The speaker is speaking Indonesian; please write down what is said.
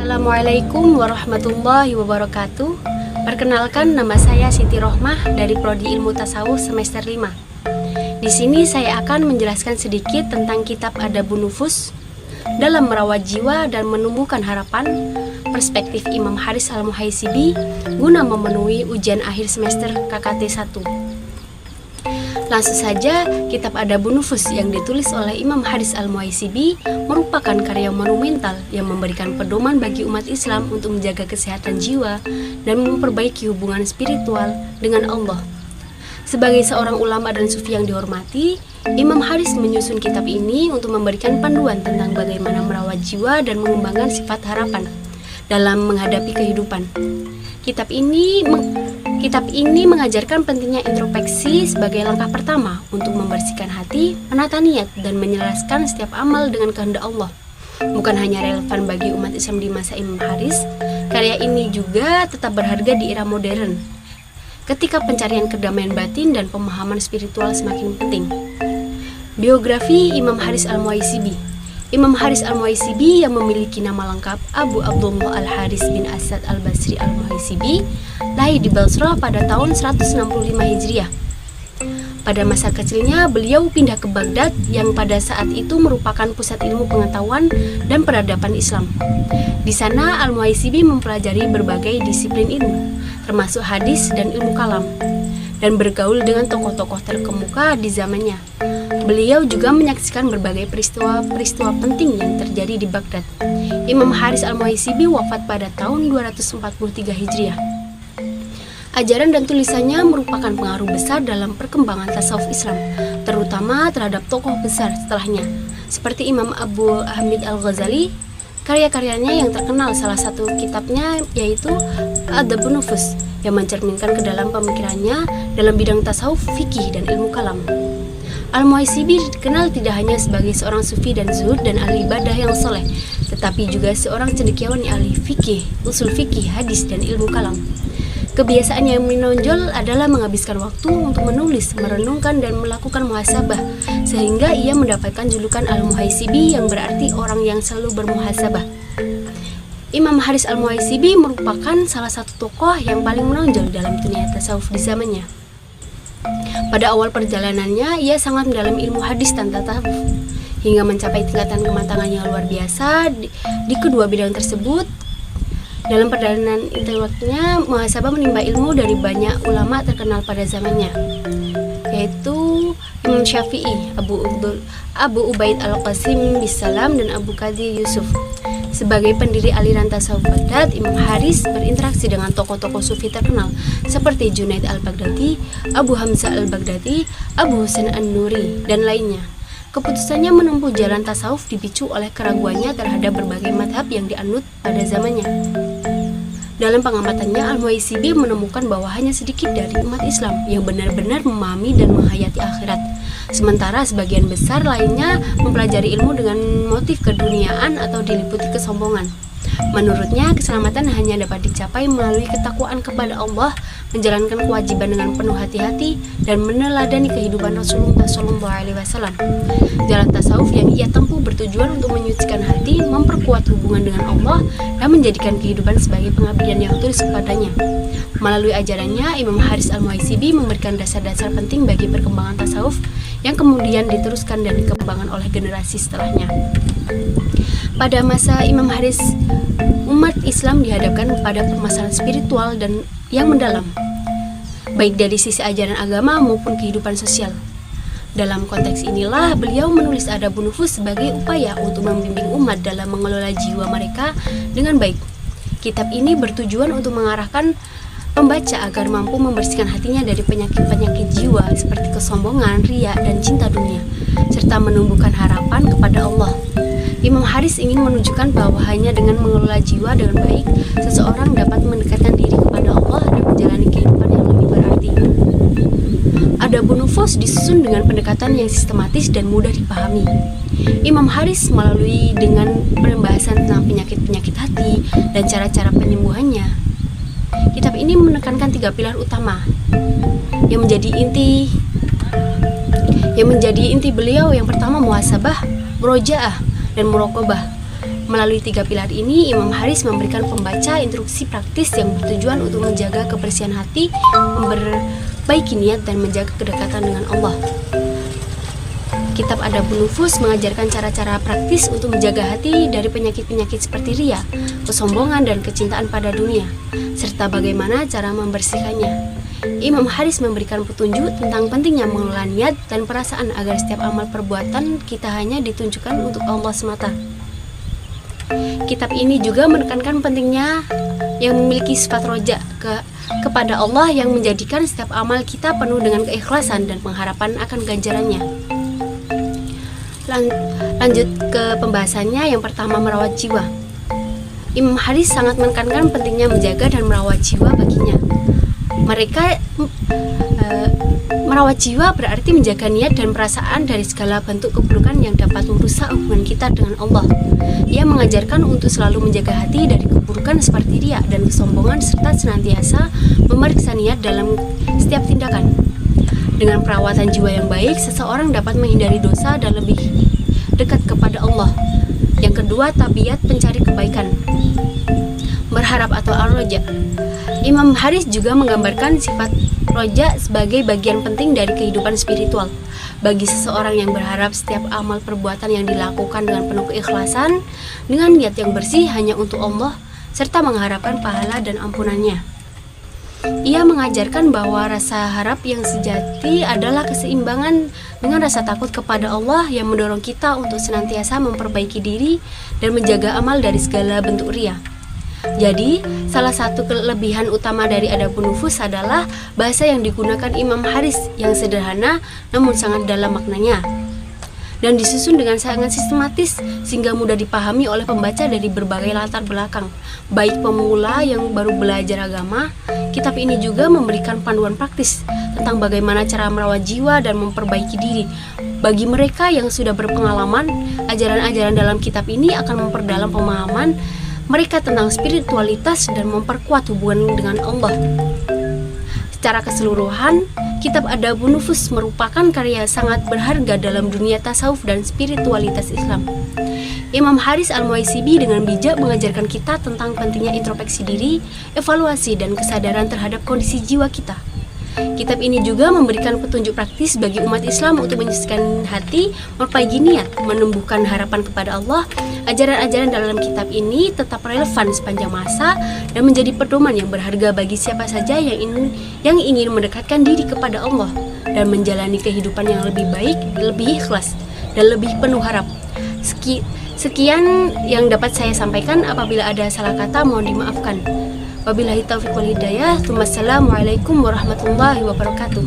Assalamualaikum warahmatullahi wabarakatuh. Perkenalkan, nama saya Siti Rohmah dari Prodi Ilmu Tasawuf semester 5. Di sini saya akan menjelaskan sedikit tentang kitab Adabun Nufus dalam merawat jiwa dan menumbuhkan harapan, perspektif Imam Haris Al-Muhaisibi guna memenuhi ujian akhir semester KKT 1. Langsung saja, kitab Adabun Nufus yang ditulis oleh Imam Haris Al-Muhaisibi merupakan karya monumental yang memberikan pedoman bagi umat Islam untuk menjaga kesehatan jiwa dan memperbaiki hubungan spiritual dengan Allah. Sebagai seorang ulama dan sufi yang dihormati, Imam Haris menyusun kitab ini untuk memberikan panduan tentang bagaimana merawat jiwa dan mengembangkan sifat harapan dalam menghadapi kehidupan. Kitab ini mengajarkan pentingnya introspeksi sebagai langkah pertama untuk membersihkan hati, menata niat, dan menyelaraskan setiap amal dengan kehendak Allah. Bukan hanya relevan bagi umat Islam di masa Imam Haris, karya ini juga tetap berharga di era modern, ketika pencarian kedamaian batin dan pemahaman spiritual semakin penting. Biografi Imam Haris Al-Muhaisibi. Imam Haris Al-Muhaisibi yang memiliki nama lengkap Abu Abdullah Al-Haris bin Asad Al-Basri Al-Muhaisibi lahir di Basrah pada tahun 165 Hijriah. Pada masa kecilnya, beliau pindah ke Baghdad yang pada saat itu merupakan pusat ilmu pengetahuan dan peradaban Islam. Di sana, Al-Muhaisibi mempelajari berbagai disiplin ilmu, termasuk hadis dan ilmu kalam, dan bergaul dengan tokoh-tokoh terkemuka di zamannya. Beliau juga menyaksikan berbagai peristiwa penting yang terjadi di Baghdad. Imam Haris Al-Muhaisibi wafat pada tahun 243 Hijriah. Ajaran dan tulisannya merupakan pengaruh besar dalam perkembangan tasawuf Islam, terutama terhadap tokoh besar setelahnya, seperti Imam Abu Hamid Al-Ghazali. Karya-karyanya yang terkenal, salah satu kitabnya yaitu Adabun Nufus, yang mencerminkan ke dalam pemikirannya dalam bidang tasawuf, fikih, dan ilmu kalam. Al-Muhaisibi dikenal tidak hanya sebagai seorang sufi dan zuhud dan ahli ibadah yang soleh, tetapi juga seorang cendekiawan yang ahli fikih, usul fikih, hadis, dan ilmu kalam. Kebiasaannya yang menonjol adalah menghabiskan waktu untuk menulis, merenungkan, dan melakukan muhasabah, sehingga ia mendapatkan julukan Al-Muhaisibi yang berarti orang yang selalu bermuhasabah. Imam Haris Al-Muhaisibi merupakan salah satu tokoh yang paling menonjol dalam dunia tasawuf di zamannya. Pada awal perjalanannya, ia sangat mendalami ilmu hadis dan tasawuf, hingga mencapai tingkatan kematangan yang luar biasa di kedua bidang tersebut. Dalam perjalanan intelektualnya, muhasabah menimba ilmu dari banyak ulama terkenal pada zamannya, yaitu Imam Syafi'i, Abu Ubaid Al-Qasim Bisalam, dan Abu Qadir Yusuf. Sebagai pendiri aliran tasawuf Baghdad, Imam Haris berinteraksi dengan tokoh-tokoh sufi terkenal seperti Junaid Al-Baghdadi, Abu Hamzah Al-Baghdadi, Abu Husain An-Nuri, dan lainnya. Keputusannya menempuh jalan tasawuf dipicu oleh keraguannya terhadap berbagai madhab yang dianut pada zamannya. Dalam pengamatannya, Al-Muhaisibi menemukan bahwa hanya sedikit dari umat Islam yang benar-benar memahami dan menghayati akhirat, sementara sebagian besar lainnya mempelajari ilmu dengan motif keduniaan atau diliputi kesombongan. Menurutnya, keselamatan hanya dapat dicapai melalui ketakwaan kepada Allah, menjalankan kewajiban dengan penuh hati-hati, dan meneladani kehidupan Rasulullah SAW. Jalan tasawuf yang ia tempuh bertujuan untuk menyucikan hati, memperkuat hubungan dengan Allah, dan menjadikan kehidupan sebagai pengabdian yang tulus kepadanya. Melalui ajarannya, Imam Haris Al-Muhaisibi memberikan dasar-dasar penting bagi perkembangan tasawuf yang kemudian diteruskan dan dikembangkan oleh generasi setelahnya. Pada masa Imam Haris, umat Islam dihadapkan pada permasalahan spiritual dan yang mendalam, baik dari sisi ajaran agama maupun kehidupan sosial. Dalam konteks inilah beliau menulis Adabun Nufus sebagai upaya untuk membimbing umat dalam mengelola jiwa mereka dengan baik. Kitab ini bertujuan untuk mengarahkan pembaca agar mampu membersihkan hatinya dari penyakit-penyakit jiwa seperti kesombongan, riya, dan cinta dunia, serta menumbuhkan harapan kepada Allah. Imam Haris ingin menunjukkan bahwa hanya dengan mengelola jiwa dengan baik, seseorang dapat mendekatkan diri kepada Allah dan menjalani kehidupan yang lebih berarti. Adabun Nufus disusun dengan pendekatan yang sistematis dan mudah dipahami. Imam Haris melalui dengan pembahasan tentang penyakit-penyakit hati dan cara-cara penyembuhannya. Kitab ini menekankan 3 pilar utama yang menjadi inti beliau. Yang pertama, muhasabah, murojaah, dan muraqabah. Melalui 3 pilar ini, Imam Haris memberikan pembaca instruksi praktis yang bertujuan untuk menjaga kebersihan hati, memperbaiki niat, dan menjaga kedekatan dengan Allah. Kitab Adabun Nufus mengajarkan cara-cara praktis untuk menjaga hati dari penyakit-penyakit seperti ria, kesombongan, dan kecintaan pada dunia, serta bagaimana cara membersihkannya. Imam Haris memberikan petunjuk tentang pentingnya mengelola niat dan perasaan agar setiap amal perbuatan kita hanya ditunjukkan untuk Allah semata. Kitab ini juga menekankan pentingnya yang memiliki sifat roja kepada Allah yang menjadikan setiap amal kita penuh dengan keikhlasan dan pengharapan akan ganjarannya. Lanjut ke pembahasannya. Yang pertama, merawat jiwa. Imam Haris sangat menekankan pentingnya menjaga dan merawat jiwa baginya. Merawat jiwa berarti menjaga niat dan perasaan dari segala bentuk keburukan yang dapat merusak hubungan kita dengan Allah. Ia mengajarkan untuk selalu menjaga hati dari keburukan seperti riya dan kesombongan, serta senantiasa memeriksa niat dalam setiap tindakan. Dengan perawatan jiwa yang baik, seseorang dapat menghindari dosa dan lebih dekat kepada Allah. Yang kedua, tabiat pencari kebaikan. Berharap atau ar-roja. Imam Haris juga menggambarkan sifat roja sebagai bagian penting dari kehidupan spiritual. Bagi seseorang yang berharap setiap amal perbuatan yang dilakukan dengan penuh keikhlasan, dengan niat yang bersih hanya untuk Allah, serta mengharapkan pahala dan ampunannya. Ia mengajarkan bahwa rasa harap yang sejati adalah keseimbangan dengan rasa takut kepada Allah yang mendorong kita untuk senantiasa memperbaiki diri dan menjaga amal dari segala bentuk riya. Jadi, salah satu kelebihan utama dari Adabun Nufus adalah bahasa yang digunakan Imam Haris yang sederhana namun sangat dalam maknanya, dan disusun dengan sangat sistematis sehingga mudah dipahami oleh pembaca dari berbagai latar belakang, baik pemula yang baru belajar agama. Kitab ini juga memberikan panduan praktis tentang bagaimana cara merawat jiwa dan memperbaiki diri. Bagi mereka yang sudah berpengalaman, ajaran-ajaran dalam kitab ini akan memperdalam pemahaman mereka tentang spiritualitas dan memperkuat hubungan dengan Allah. Secara keseluruhan, kitab Adabun Nufus merupakan karya sangat berharga dalam dunia tasawuf dan spiritualitas Islam. Imam Haris Al-Muwaisibi dengan bijak mengajarkan kita tentang pentingnya introspeksi diri, evaluasi, dan kesadaran terhadap kondisi jiwa kita. Kitab ini juga memberikan petunjuk praktis bagi umat Islam untuk menyucikan hati, memperbaiki niat, menumbuhkan harapan kepada Allah. Ajaran-ajaran dalam kitab ini tetap relevan sepanjang masa dan menjadi pedoman yang berharga bagi siapa saja yang ingin mendekatkan diri kepada Allah dan menjalani kehidupan yang lebih baik, lebih ikhlas, dan lebih penuh harap. Sekian yang dapat saya sampaikan. Apabila ada salah kata, mohon dimaafkan. Wabillahi taufiq wal hidayah. Wassalamualaikum warahmatullahi wabarakatuh.